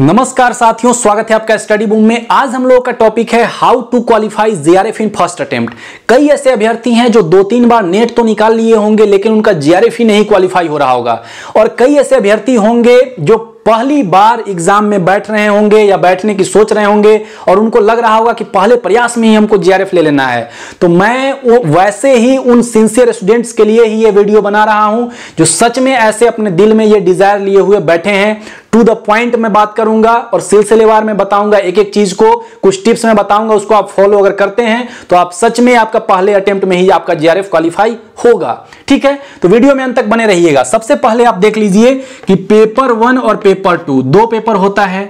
नमस्कार साथियों, स्वागत है आपका स्टडी बूम में। आज हम लोगों का टॉपिक है how to qualify JRF in first attempt. कई ऐसे अभ्यर्थी हैं जो 2-3 बार नेट तो निकाल लिए होंगे लेकिन उनका जेआरएफ ही नहीं क्वालिफाई हो रहा होगा, और कई ऐसे अभ्यर्थी होंगे जो पहली बार एग्जाम में बैठ रहे होंगे या बैठने की सोच रहे होंगे और उनको लग रहा होगा कि पहले प्रयास में ही हमको जेआरएफ ले लेना है। तो मैं वैसे ही उन सिंसियर स्टूडेंट्स के लिए ही ये वीडियो बना रहा हूं जो सच में ऐसे अपने दिल में ये डिजायर लिए हुए बैठे हैं। टू द पॉइंट में बात करूंगा और सिलसिलेवार में बताऊंगा, एक एक चीज को, कुछ टिप्स में बताऊंगा, उसको आप फॉलो अगर करते हैं तो आप सच में आपका पहले अटेम्प्ट में ही आपका जेआरएफ क्वालिफाई होगा। ठीक है, तो वीडियो में अंत तक बने रहिएगा। सबसे पहले आप देख लीजिए कि पेपर 1 और पेपर 2 दो पेपर होता है।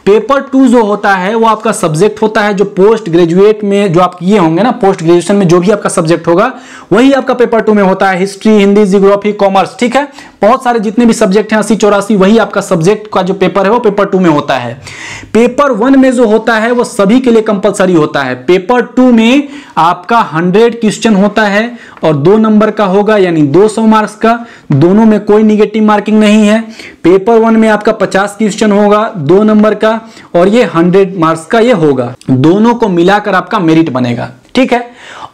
पेपर 2 जो होता है वो आपका सब्जेक्ट होता है जो पोस्ट ग्रेजुएट में जो आप किए होंगे ना, पोस्ट ग्रेजुएशन में जो भी आपका सब्जेक्ट होगा वही आपका पेपर 2 में होता है। हिस्ट्री, हिंदी, जियोग्राफी, कॉमर्स, ठीक है, बहुत सारे जितने भी सब्जेक्ट हैं 80-84 वही आपका सब्जेक्ट का जो पेपर है वो पेपर 2 में होता है। पेपर 1 में जो होता है वो सभी के लिए कंपलसरी होता है। पेपर 2 में आपका 100 क्वेश्चन होता है और 2 नंबर का होगा, यानी 200 मार्क्स का, दोनों में कोई निगेटिव मार्किंग नहीं है। पेपर 1 में आपका 50 क्वेश्चन होगा 2 नंबर का और ये 100 मार्क्स का ये होगा, दोनों को मिलाकर आपका मेरिट बनेगा। ठीक है,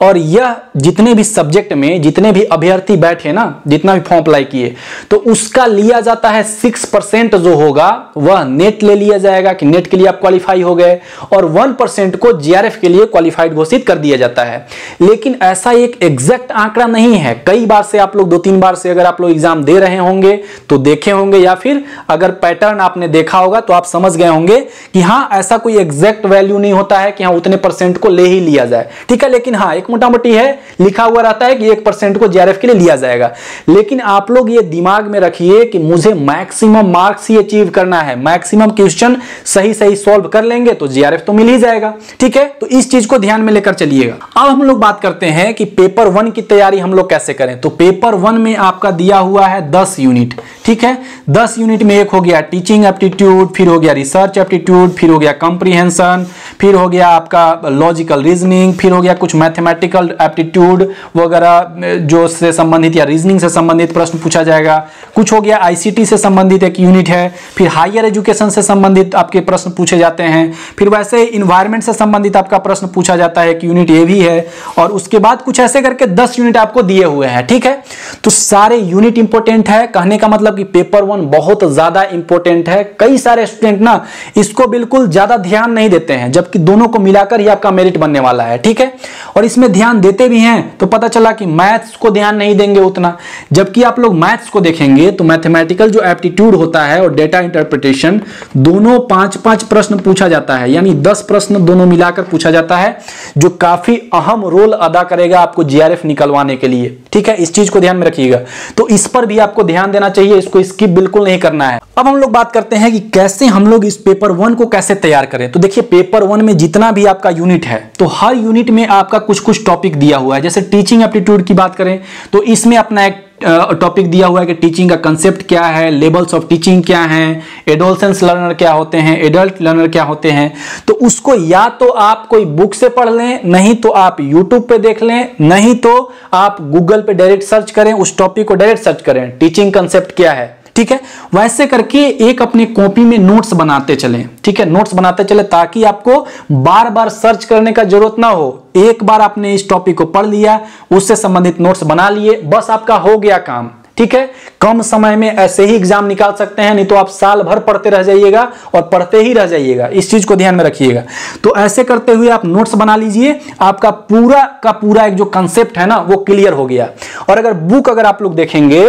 और यह जितने भी सब्जेक्ट में जितने भी अभ्यर्थी बैठे ना, जितना भी फॉर्म अप्लाई किए, तो उसका लिया जाता है 6% जो होगा वह नेट ले लिया जाएगा कि नेट के लिए आप क्वालिफाई हो गए, और 1% को जेआरएफ के लिए क्वालिफाइड घोषित कर दिया जाता है। लेकिन ऐसा एक एग्जैक्ट आंकड़ा नहीं है। कई बार से आप लोग 2-3 बार से अगर आप लोग एग्जाम दे रहे होंगे तो देखे होंगे, या फिर अगर पैटर्न आपने देखा होगा तो आप समझ गए होंगे कि हाँ, ऐसा कोई एग्जैक्ट वैल्यू नहीं होता है कि हाँ उतने परसेंट को ले ही लिया जाए। ठीक है, लेकिन हाँ एक मोटा मोटी है, लिखा हुआ रहता है कि 1% को जेआरएफ के लिए लिया जाएगा। लेकिन आप लोग ये दिमाग में रखिए कि मुझे मैक्सिमम मार्क्स ही अचीव करना है, मैक्सिमम क्वेश्चन सही सही सॉल्व कर लेंगे तो जेआरएफ तो मिल ही जाएगा। ठीक है, तो इस चीज को ध्यान में लेकर चलिएगा। अब हम लोग बात करते हैं कि पेपर 1 की तैयारी हम लोग कैसे करें। तो पेपर 1 में आपका दिया हुआ है 10 यूनिट। ठीक है, 10 यूनिट में एक हो गया टीचिंग एप्टीट्यूड, फिर हो गया रिसर्च एप्टीट्यूड, फिर हो गया कॉम्प्रिहेंशन, फिर हो गया आपका लॉजिकल रीजनिंग, फिर हो गया कुछ मैथमेटिकल एप्टीट्यूड वगैरह जो से संबंधित या रीजनिंग से संबंधित प्रश्न पूछा जाएगा। कुछ हो गया आईसीटी से संबंधित एक यूनिट है, फिर हायर एजुकेशन से संबंधित आपके प्रश्न पूछे जाते हैं, फिर वैसे इन्वायरमेंट से संबंधित आपका प्रश्न पूछा जाता है, एक यूनिट ये भी है, और उसके बाद कुछ ऐसे करके 10 यूनिट आपको दिए हुए हैं। ठीक है, तो सारे यूनिट इंपॉर्टेंट है। कहने का मतलब कि पेपर 1 बहुत ज्यादा इंपॉर्टेंट है। कई सारे स्टूडेंट ना इसको बिल्कुल ज्यादा ध्यान नहीं देते हैं, जबकि दोनों को मिलाकर ही आपका मेरिट बनने वाला है। ठीक है, और इसमें ध्यान देते भी हैं तो पता चला कि मैथ्स को ध्यान नहीं देंगे उतना, जबकि आप लोग मैथ्स को देखेंगे तो मैथमेटिकल जो एप्टीट्यूड होता है और डेटा इंटरप्रिटेशन दोनों 5-5 प्रश्न पूछा जाता है, यानी 10 प्रश्न दोनों मिलाकर पूछा जाता है, जो काफी अहम रोल अदा करेगा आपको जेआरएफ निकलवाने के लिए। ठीक है, इस चीज को ध्यान में रखिएगा। तो इस पर भी आपको ध्यान देना चाहिए, इसको स्किप बिल्कुल नहीं करना है। अब हम लोग बात करते हैं कि कैसे हम लोग इस पेपर 1 को कैसे तैयार करें। तो देखिए, पेपर 1 में जितना भी आपका यूनिट है तो हर यूनिट में आपका कुछ कुछ टॉपिक दिया हुआ है। जैसे टीचिंग एप्टीट्यूड की बात करें तो इसमें अपना एक टॉपिक दिया हुआ है कि टीचिंग का कंसेप्ट क्या है, लेवल्स ऑफ टीचिंग क्या हैं, एडोलसेंस लर्नर क्या होते हैं, एडल्ट लर्नर क्या होते हैं। तो उसको या तो आप कोई बुक से पढ़ लें, नहीं तो आप यूट्यूब पे देख लें, नहीं तो आप गूगल पे डायरेक्ट सर्च करें, उस टॉपिक को डायरेक्ट सर्च करें टीचिंग कंसेप्ट क्या है। ठीक है, वैसे करके एक अपनी कॉपी में नोट्स बनाते चलें। ठीक है, नोट्स बनाते चले ताकि आपको बार बार सर्च करने का जरूरत ना हो। एक बार आपने इस टॉपिक को पढ़ लिया, उससे संबंधित नोट्स बना लिए, बस आपका हो गया काम। ठीक है, कम समय में ऐसे ही एग्जाम निकाल सकते हैं, नहीं तो आप साल भर पढ़ते रह जाइएगा और पढ़ते ही रह जाइएगा। इस चीज को ध्यान में रखिएगा। तो ऐसे करते हुए आप नोट्स बना लीजिए, आपका पूरा का पूरा एक जो कंसेप्ट है ना वो क्लियर हो गया। और अगर बुक अगर आप लोग देखेंगे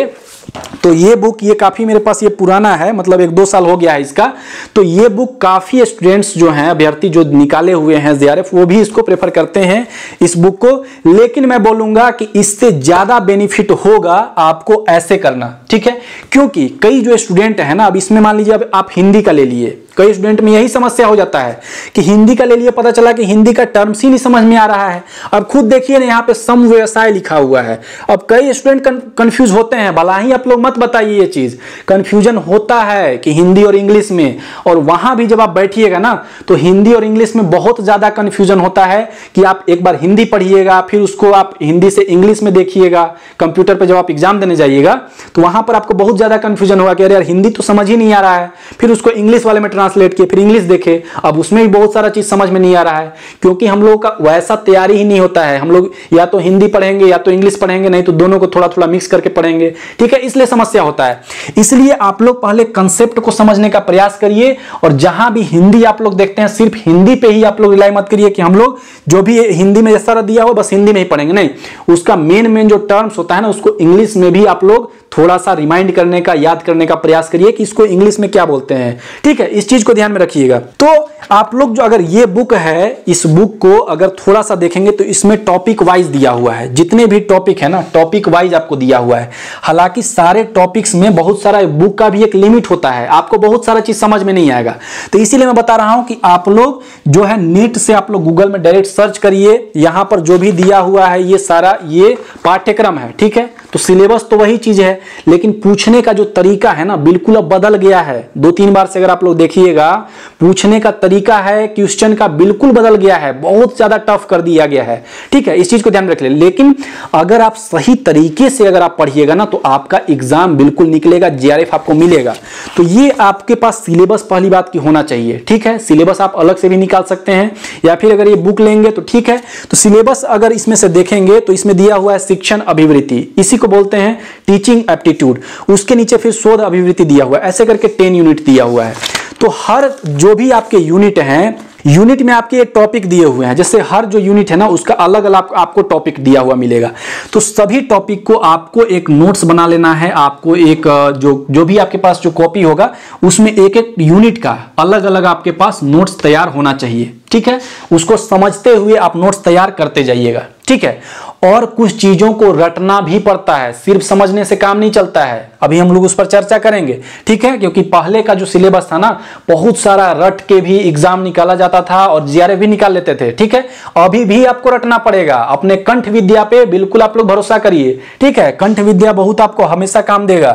तो ये बुक, ये काफी मेरे पास ये पुराना है, मतलब 1-2 साल हो गया है इसका। तो ये बुक काफी स्टूडेंट्स जो हैं, अभ्यर्थी जो निकाले हुए हैं जेआरएफ, वो भी इसको प्रेफर करते हैं इस बुक को। लेकिन मैं बोलूंगा कि इससे ज्यादा बेनिफिट होगा आपको ऐसे करना। ठीक है, क्योंकि कई जो स्टूडेंट है ना, अब इसमें मान लीजिए अब आप हिंदी का ले लिए, कई स्टूडेंट में यही समस्या हो जाता है कि हिंदी का ले लिए, पता चला कि हिंदी का टर्म्स ही नहीं समझ में आ रहा है। अब खुद देखिए ना, यहाँ पे सम व्यवसाय लिखा हुआ है। अब कई स्टूडेंट कंफ्यूज होते हैं, भला ही आप लोग मत बताइए, ये चीज कंफ्यूजन होता है कि हिंदी और इंग्लिश में, और वहां भी जब आप बैठिएगा ना तो हिंदी और इंग्लिश में बहुत ज्यादा कंफ्यूजन होता है कि आप एक बार हिंदी पढ़िएगा, फिर उसको आप हिंदी से इंग्लिश में देखिएगा, कंप्यूटर पर जब आप एग्जाम देने जाइएगा तो वहां पर आपको बहुत ज्यादा कंफ्यूजन होगा कि अरे यार हिंदी तो समझ ही नहीं आ रहा है, फिर उसको इंग्लिश वाले में ट्रांसलेट किए, फिर इंग्लिश देखे, अब उसमें भी बहुत सारा चीज समझ में नहीं आ रहा है, क्योंकि हम लोगों का वैसा तैयारी ही नहीं होता है। हम लोग या तो हिंदी पढ़ेंगे या तो इंग्लिश पढ़ेंगे, नहीं तो दोनों को थोड़ा थोड़ा मिक्स करके पढ़ेंगे, ठीक है, इसलिए समस्या होता है। इसलिए आप लोग पहले कंसेप्ट को समझने का प्रयास करिए, और जहां भी हिंदी आप लोग देखते हैं सिर्फ हिंदी पे ही आप लोग रिलाई मत करिए कि हम लोग जो भी हिंदी में जैसा दिया हो बस हिंदी में ही पढ़ेंगे, नहीं, उसका मेन जो टर्म्स होता है ना उसको इंग्लिश में भी आप लोग थोड़ा सा रिमाइंड करने का, याद करने का प्रयास करिए कि इसको इंग्लिश में क्या बोलते हैं, ठीक है, इस चीज को ध्यान में रखिएगा। तो आप लोग जो अगर ये बुक है, इस बुक को अगर थोड़ा सा देखेंगे तो इसमें टॉपिक वाइज दिया हुआ है, जितने भी टॉपिक है ना टॉपिक वाइज आपको दिया हुआ है। हालांकि सारे टॉपिक्स में बहुत सारा, बुक का भी एक लिमिट होता है, आपको बहुत सारा चीज समझ में नहीं आएगा, तो इसीलिए मैं बता रहा हूं कि आप लोग जो है नेट से आप लोग गूगल में डायरेक्ट सर्च करिए, यहां पर जो भी दिया हुआ है ये सारा ये पाठ्यक्रम है, ठीक है, तो सिलेबस तो वही चीज है, लेकिन पूछने का जो तरीका है ना बिल्कुल अब बदल गया है। 2-3 बार से अगर आप लोग देखिएगा, पूछने का तरीका है क्वेश्चन का बिल्कुल बदल गया है, बहुत ज्यादा टफ कर दिया गया है, ठीक है, इस चीज को ध्यान रख ले। लेकिन अगर आप सही तरीके से अगर आप पढ़िएगा ना तो आपका एग्जाम बिल्कुल निकलेगा, जीआरएफ आपको मिलेगा। तो ये आपके पास सिलेबस पहली बात की होना चाहिए, ठीक है, सिलेबस आप अलग से भी निकाल सकते हैं, या फिर अगर ये बुक लेंगे तो ठीक है। तो सिलेबस अगर इसमें से देखेंगे तो इसमें दिया हुआ है शिक्षण अभिवृत्ति, इसी को बोलते हैं टीचिंग एप्टीट्यूड, उसके नीचे फिर शोध अभिवृत्ति दिया हुआ है, ऐसे करके 10 यूनिट दिया हुआ है। तो हर जो भी आपके यूनिट हैं, यूनिट में आपके टॉपिक दिए हुए हैं, जैसे हर जो यूनिट है ना उसका अलग अलग आपको टॉपिक दिया हुआ मिलेगा। तो सभी टॉपिक को आपको एक नोट्स बना लेना है, आपको एक जो भी आपके पास जो कॉपी होगा उसमें एक एक यूनिट का अलग अलग आपके पास नोट्स तैयार होना चाहिए, ठीक है, उसको समझते हुए आप नोट्स तैयार करते जाइएगा, ठीक है। और कुछ चीजों को रटना भी पड़ता है, सिर्फ समझने से काम नहीं चलता है, अभी हम लोग उस पर चर्चा करेंगे, ठीक है, क्योंकि पहले का जो सिलेबस था ना बहुत सारा रट के भी एग्जाम निकाला जाता था और जीआरएफ भी निकाल लेते थे, ठीक है, अभी भी आपको रटना पड़ेगा, अपने कंठ विद्या पे बिल्कुल आप लोग भरोसा करिए, ठीक है, कंठ विद्या बहुत आपको हमेशा काम देगा।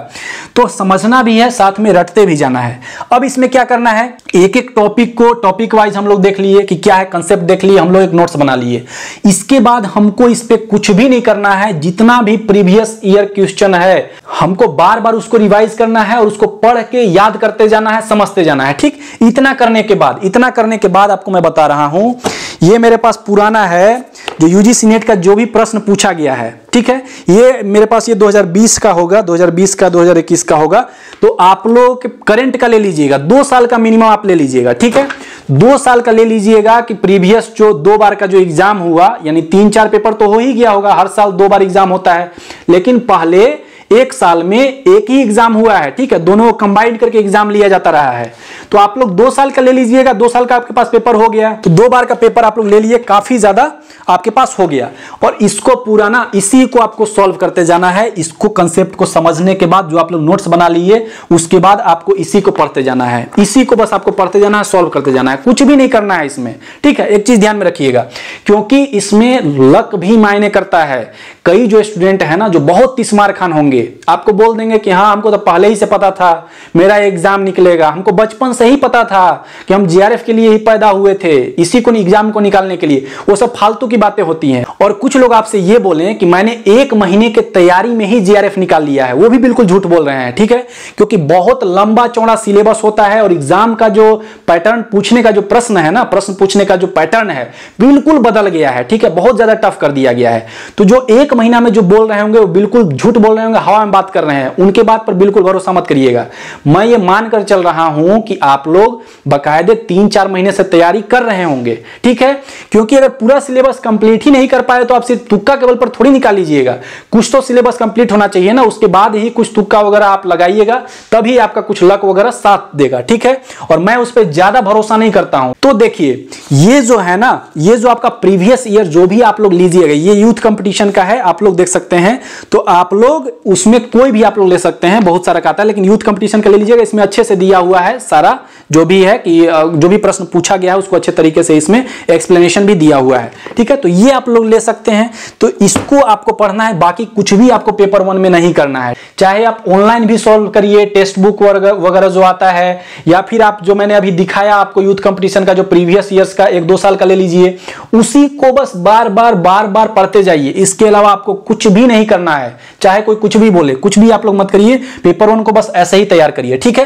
तो समझना भी है, साथ में रटते भी जाना है। अब इसमें क्या करना है, एक एक टॉपिक को टॉपिक वाइज हम लोग देख लिए कि क्या है, कंसेप्ट देख लिए, हम लोग एक नोट्स बना लिए। इसके बाद हमको इस पे कुछ भी नहीं करना है, जितना भी प्रीवियस ईयर क्वेश्चन है हमको बार बार उसको रिवाइज करना है और उसको पढ़ के याद करते जाना है, समझते जाना है, ठीक। इतना करने के बाद आपको मैं बता रहा हूं, ये मेरे पास पुराना है जो यूजीसी नेट का जो भी प्रश्न पूछा गया है, ठीक है, ये मेरे पास ये 2020 का होगा, 2020 का 2021 का होगा। तो आप लोग करंट का ले लीजिएगा, 2 साल का मिनिमम आप ले लीजिएगा, ठीक है, 2 साल का ले लीजिएगा कि प्रीवियस जो 2 बार का जो एग्जाम हुआ, यानी 3-4 पेपर तो हो ही गया होगा, हर साल 2 बार एग्जाम होता है, लेकिन पहले 1 साल में एक ही एग्जाम हुआ है, ठीक है, दोनों को कंबाइन करके एग्जाम लिया जाता रहा है। तो आप लोग 2 साल का ले लीजिएगा, 2 साल का आपके पास पेपर हो गया, तो 2 बार का पेपर आप लोग ले लिए, काफी ज्यादा आपके पास हो गया। और इसको पूरा ना इसी को आपको सॉल्व करते जाना है, इसको कंसेप्ट को समझने के बाद जो आप लोग नोट्स बना लिए उसके बाद आपको इसी को पढ़ते जाना है, इसी को बस आपको पढ़ते जाना है, सॉल्व करते जाना है, कुछ भी नहीं करना है इसमें, ठीक है। एक चीज ध्यान में रखिएगा, क्योंकि इसमें लक भी मायने करता है। कई जो स्टूडेंट है ना जो बहुत तिस्मार खान होंगे, आपको बोल देंगे कि हाँ हमको तो पहले ही से पता था मेरा एग्जाम निकलेगा, हमको बचपन से ही पता था कि हम जीआरएफ के लिए ही पैदा हुए थे, इसी को एग्जाम को निकालने के लिए। वो सब फालतू की बातें होती हैं। और कुछ लोग आपसे ये बोले कि मैंने 1 महीने के तैयारी में ही जीआरएफ निकाल लिया है, वो भी बिल्कुल झूठ बोल रहे हैं, ठीक है, क्योंकि बहुत लंबा चौड़ा सिलेबस होता है और एग्जाम का जो पैटर्न, पूछने का जो प्रश्न है ना, प्रश्न पूछने का जो पैटर्न है बिल्कुल बदल गया है, ठीक है, बहुत ज्यादा टफ कर दिया गया है। तो जो 1 महीना में जो बोल रहे होंगे वो बिल्कुल झूठ बोल रहे होंगे, हवा में बात कर रहे हैं, उनके बात पर बिल्कुल भरोसा मत करिएगा। मैं ये मानकर चल रहा हूं कि आप लोग बाकायदे 3-4 महीने से तैयारी कर रहे होंगे, ठीक है, क्योंकि अगर पूरा सिलेबस कंप्लीट ही नहीं कर पाए तो आप सिर्फ तुक्का केवल पर थोड़ी निकाल लीजिएगा, कुछ तो सिलेबस कंप्लीट होना चाहिए ना, उसके बाद ही कुछ तुक्का वगैरह आप लगाइएगा, तभी आपका कुछ लक वगैरह साथ देगा, ठीक है। और मैं उस पर ज्यादा भरोसा नहीं करता हूं। तो देखिए ये जो है ना, ये जो आपका प्रीवियस ईयर जो भी आप लोग लीजिएगा, ये यूथ कंपटीशन का है, आप लोग देख सकते हैं, तो आप लोग उसमें कोई भी आप लोग ले सकते हैं, बहुत सारा का आता है, लेकिन यूथ कंपटीशन का ले लीजिएगा, इसमें अच्छे से दिया हुआ है सारा जो भी है कि जो भी प्रश्न पूछा गया है उसको अच्छे तरीके से इसमें एक्सप्लेनेशन भी दिया हुआ है, ठीक है। तो ये आप लोग ले सकते हैं, तो इसको आपको पढ़ना है, बाकी कुछ भी आपको पेपर 1 में नहीं करना है। चाहे आप ऑनलाइन भी सॉल्व करिए, टेक्स्ट बुक वगैरह जो आता है, या फिर आप जो मैंने अभी दिखाया आपको यूथ कंपटीशन का जो प्रीवियस ईयर्स का 1-2 साल का ले लीजिए, उसी को बस बार बार पढ़ते जाइए, इसके अलावा आपको कुछ भी नहीं करना है। चाहे कोई कुछ भी बोले, कुछ भी आप लोग मत करिए, पेपर 1 को बस ऐसे ही तैयार करिए, ठीक है।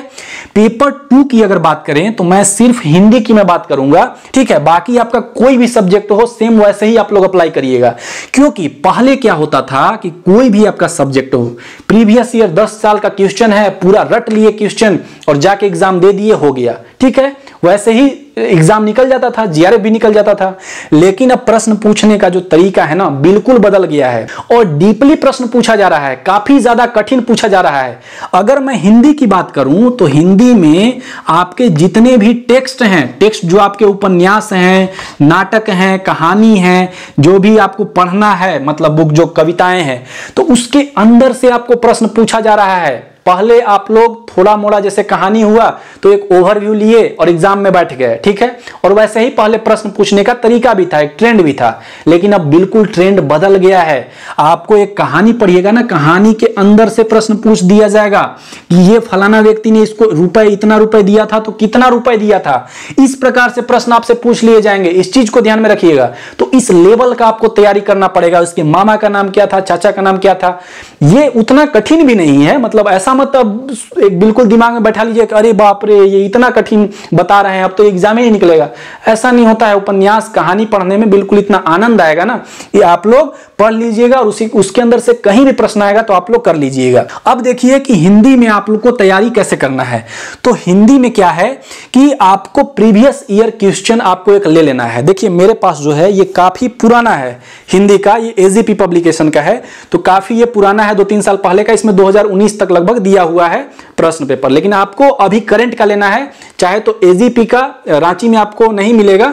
पेपर 2 की अगर बात करें तो मैं सिर्फ हिंदी की मैं बात करूंगा, ठीक है। बाकी आपका कोई भी सब्जेक्ट हो सेम वैसे ही आप लोग अप्लाई करिएगा, क्योंकि पहले क्या होता था कि कोई भी आपका सब्जेक्ट हो, प्रीवियस ईयर 10 साल का क्वेश्चन है, पूरा रट लिए क्वेश्चन और जाके एग्जाम दे दिए, हो गया, ठीक है। वैसे ही एग्जाम निकल जाता था, जीआरएफ भी निकल जाता था। लेकिन अब प्रश्न पूछने का जो तरीका है ना, बिल्कुल बदल गया है और डीपली प्रश्न पूछा जा रहा है, काफी ज्यादा कठिन पूछा जा रहा है। अगर मैं हिंदी की बात करूं तो हिंदी में आपके जितने भी टेक्स्ट हैं, टेक्स्ट जो आपके उपन्यास हैं, नाटक हैं, कहानी है, जो भी आपको पढ़ना है, मतलब बुक जो कविताएं हैं, तो उसके अंदर से आपको प्रश्न पूछा जा रहा है। पहले आप लोग थोड़ा मोड़ा जैसे कहानी हुआ तो एक ओवरव्यू लिए और एग्जाम में बैठ गए, ठीक है। और वैसे ही पहले प्रश्न पूछने का तरीका भी था, एक ट्रेंड भी था। लेकिन अब बिल्कुल ट्रेंड बदल गया है। आपको एक कहानी पढ़िएगा ना, कहानी के अंदर से प्रश्न पूछ दिया जाएगा कि ये फलाना व्यक्ति ने इसको इतना रुपए दिया था तो कितना रुपए दिया था। इस प्रकार से प्रश्न आपसे पूछ लिए जाएंगे। इस चीज को ध्यान में रखिएगा। तो इस लेवल का आपको तैयारी करना पड़ेगा। उसके मामा का नाम क्या था, चाचा का नाम क्या था। ये उतना कठिन भी नहीं है, मतलब ऐसा मत अब एक बिल्कुल दिमाग में बैठा लीजिए कि अरे बाप रे ये इतना कठिन बता रहे हैं, अब तो एग्जाम ही निकलेगा। ऐसा नहीं होता है। उपन्यास कहानी पढ़ने में बिल्कुल इतना आनंद आएगा ना, ये आप लोग पढ़ लीजिएगा और उसके अंदर से कहीं भी प्रश्न आएगा तो आप लोग कर लीजिएगा। अब देखिए कि हिंदी में आप लोग को तैयारी कैसे करना है। तो हिंदी में क्या है कि आपको प्रीवियस ईयर क्वेश्चन आपको एक ले लेना है। देखिए मेरे पास जो है ये काफी पुराना है हिंदी का, ये एजीपी पब्लिकेशन का है, तो काफी ये पुराना है, 2-3 साल पहले का। इसमें 2019 तक लगभग दिया हुआ है प्रश्न पेपर। लेकिन आपको अभी करंट का लेना है, चाहे तो एजीपी का रांची में आपको नहीं मिलेगा,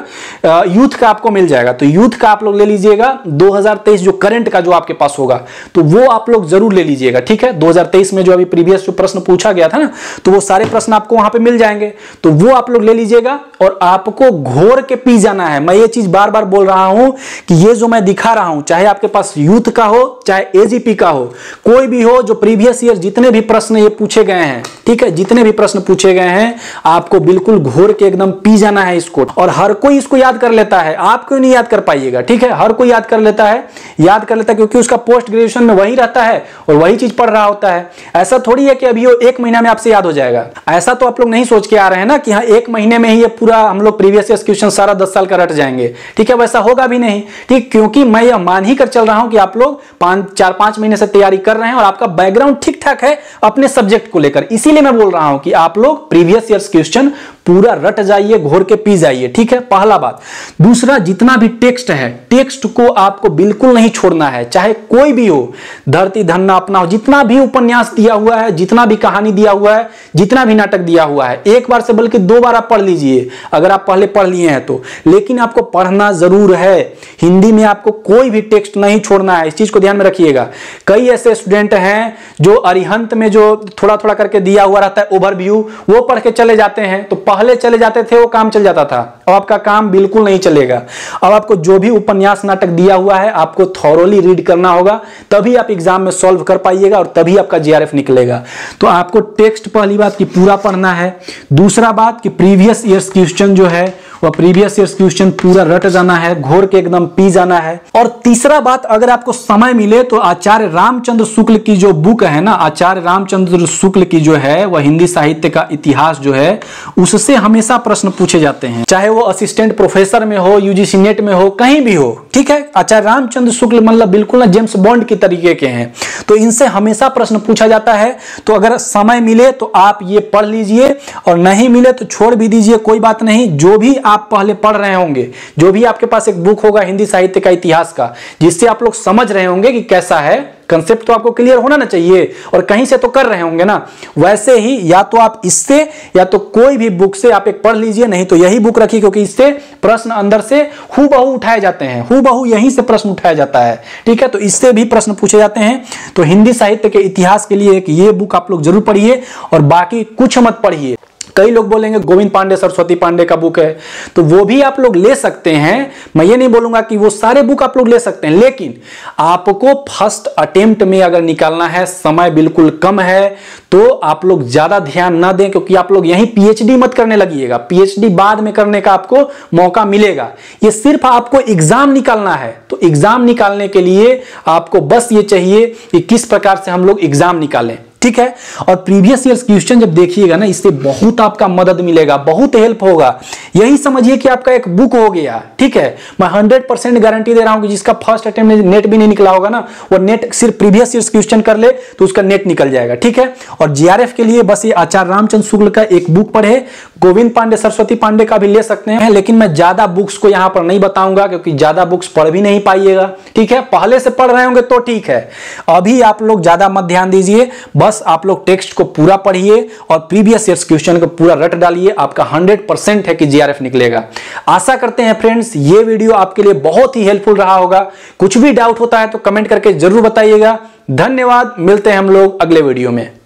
यूथ का आपको मिल जाएगा। तो यूथ का आप लोग ले लीजिएगा 2023 जो करंट का जो आपके पास होगा, तो वो आप लोग जरूर ले लीजिएगा, ठीक है। 2023 में जो अभी प्रीवियस जो प्रश्न पूछा गया था ना, तो वो सारे प्रश्न आपको वहां पे मिल जाएंगे, तो वो आप लोग ले लीजिएगा। और आपको घोर के पी जाना है। मैं ये चीज बार बार बोल रहा हूं कि ये जो मैं दिखा रहा हूं, चाहे आपके पास यूथ का हो चाहे एजीपी का हो, कोई भी हो, जो प्रीवियस ईयर जितने भी प्रश्न ये पूछे गए हैं, ठीक है, जितने भी प्रश्न पूछे गए हैं, आपको बिल्कुल घोर के एकदम पी जाना है इसको। और हर कोई इसको याद कर लेता है, आप क्यों नहीं याद कर पाइएगा, ठीक है। हर कोई याद कर लेता है, क्योंकि उसका पोस्ट ग्रेजुएशन में वही रहता है और वही चीज पढ़ रहा होता है। ऐसा थोड़ी है कि अभी वो 1 महीना में आपसे याद हो जाएगा। ऐसा तो आप लोग नहीं सोच के आ रहे हैं ना कि हाँ 1 महीने में ही ये पूरा हम लोग प्रीवियस ईयर क्वेश्चन सारा 10 साल का रट जाएंगे, ठीक है। वैसा होगा भी नहीं, ठीक, क्योंकि मैं यह मान ही कर चल रहा हूं कि आप लोग 4-5 महीने से तैयारी कर रहे हैं और आपका बैकग्राउंड ठीक ठाक है अपने सब्जेक्ट को लेकर। इसीलिए मैं बोल रहा हूं कि आप लोग प्रीवियस ईयर क्वेश्चन पूरा रट जाइए, घोर के पी जाइए, ठीक है, पहला बात। दूसरा, जितना भी टेक्स्ट है, टेक्स्ट को आपको बिल्कुल नहीं छोड़ना है, चाहे कोई भी हो, धरती धन्ना अपना हो, जितना भी उपन्यास दिया हुआ है, जितना भी कहानी दिया हुआ है, जितना भी नाटक दिया हुआ है, एक बार से बल्कि 2 बार आप पढ़ लीजिए अगर आप पहले पढ़ लिए हैं तो। लेकिन आपको पढ़ना जरूर है। हिंदी में आपको कोई भी टेक्स्ट नहीं छोड़ना है, इस चीज को ध्यान में रखिएगा। कई ऐसे स्टूडेंट हैं जो अरिहंत में जो थोड़ा थोड़ा करके दिया हुआ रहता है ओवरव्यू, वो पढ़ के चले जाते हैं। तो पहले चले जाते थे, वो काम चल जाता था, अब आपका काम बिल्कुल नहीं चलेगा। अब आपको जो भी उपन्यास नाटक दिया हुआ है आपको थॉरोली रीड करना होगा, तभी आप एग्जाम में सॉल्व कर पाइएगा और तभी आपका जीआरएफ निकलेगा। तो आपको टेक्स्ट पहली बात की पूरा पढ़ना है। दूसरा बात कि प्रीवियस ईयर्स क्वेश्चन जो है वह प्रीवियस ईयर्स क्वेश्चन पूरा रट जाना है, घोर के एकदम पी जाना है। और तीसरा बात, अगर आपको समय मिले तो आचार्य रामचंद्र शुक्ल की जो बुक है ना, आचार्य रामचंद्र शुक्ल की जो है वह हिंदी साहित्य का इतिहास जो है, उससे हमेशा प्रश्न पूछे जाते हैं, चाहे वो असिस्टेंट प्रोफेसर में हो, यूजीसी नेट में हो, कहीं भी हो, ठीक है। आचार्य रामचंद्र शुक्ल मतलब बिल्कुल ना जेम्स बॉन्ड की तरीके के हैं, तो इनसे हमेशा प्रश्न पूछा जाता है। तो अगर समय मिले तो आप ये पढ़ लीजिए और नहीं मिले तो छोड़ भी दीजिए, कोई बात नहीं। जो भी आप पहले पढ़ रहे होंगे, जो भी आपके पास एक बुक होगा हिंदी साहित्य का इतिहास का, जिससे आप लोग समझ रहे होंगे कि कैसा है कंसेप्ट, तो आपको क्लियर होना ना चाहिए, और कहीं से तो कर रहे होंगे ना। वैसे ही या तो आप इससे या तो कोई भी बुक से आप एक पढ़ लीजिए, नहीं तो यही बुक रखिए, क्योंकि इससे प्रश्न अंदर से हूबहू उठाए जाते हैं, हूबहू यहीं से प्रश्न उठाया जाता है, ठीक है। तो इससे भी प्रश्न पूछे जाते हैं। तो हिंदी साहित्य के इतिहास के लिए एक ये बुक आप लोग जरूर पढ़िए और बाकी कुछ मत पढ़िए। कई लोग बोलेंगे गोविंद पांडे सरस्वती पांडे का बुक है, तो वो भी आप लोग ले सकते हैं। मैं ये नहीं बोलूंगा कि वो सारे बुक आप लोग ले सकते हैं, लेकिन आपको फर्स्ट अटेम्प्ट में अगर निकालना है, समय बिल्कुल कम है, तो आप लोग ज्यादा ध्यान ना दें, क्योंकि आप लोग यहीं पीएचडी मत करने लगिएगा। पीएचडी बाद में करने का आपको मौका मिलेगा। ये सिर्फ आपको एग्जाम निकालना है। तो एग्जाम निकालने के लिए आपको बस ये चाहिए कि किस प्रकार से हम लोग एग्जाम निकालें, ठीक है। और प्रीवियस ईयर्स क्वेश्चन जब देखिएगा ना, इससे बहुत आपका मदद मिलेगा, बहुत हेल्प होगा। यही समझिए कि आपका एक बुक हो गया, ठीक है। मैं 100% गारंटी दे रहा हूं कि जिसका फर्स्ट अटेम्प्ट में नेट भी नहीं निकला होगा ना, वो नेट सिर्फ प्रीवियस ईयर्स क्वेश्चन कर ले तो उसका नेट निकल जाएगा, ठीक है। और जीआरएफ के लिए बस ये आचार्य रामचंद्र शुक्ल का एक बुक पढ़े, गोविंद पांडे सरस्वती पांडे का भी ले सकते हैं, लेकिन मैं ज्यादा बुक्स को यहां पर नहीं बताऊंगा, क्योंकि ज्यादा बुक्स पढ़ भी नहीं पाइएगा, ठीक है। पहले से पढ़ रहे होंगे तो ठीक है, अभी आप लोग ज्यादा मत ध्यान दीजिए। बस आप लोग टेक्स्ट को पूरा पढ़िए और प्रीवियस ईयर्स क्वेश्चन को पूरा रट डालिए, आपका 100% है कि जीआरएफ निकलेगा। आशा करते हैं फ्रेंड्स ये वीडियो आपके लिए बहुत ही हेल्पफुल रहा होगा। कुछ भी डाउट होता है तो कमेंट करके जरूर बताइएगा। धन्यवाद, मिलते हैं हम लोग अगले वीडियो में।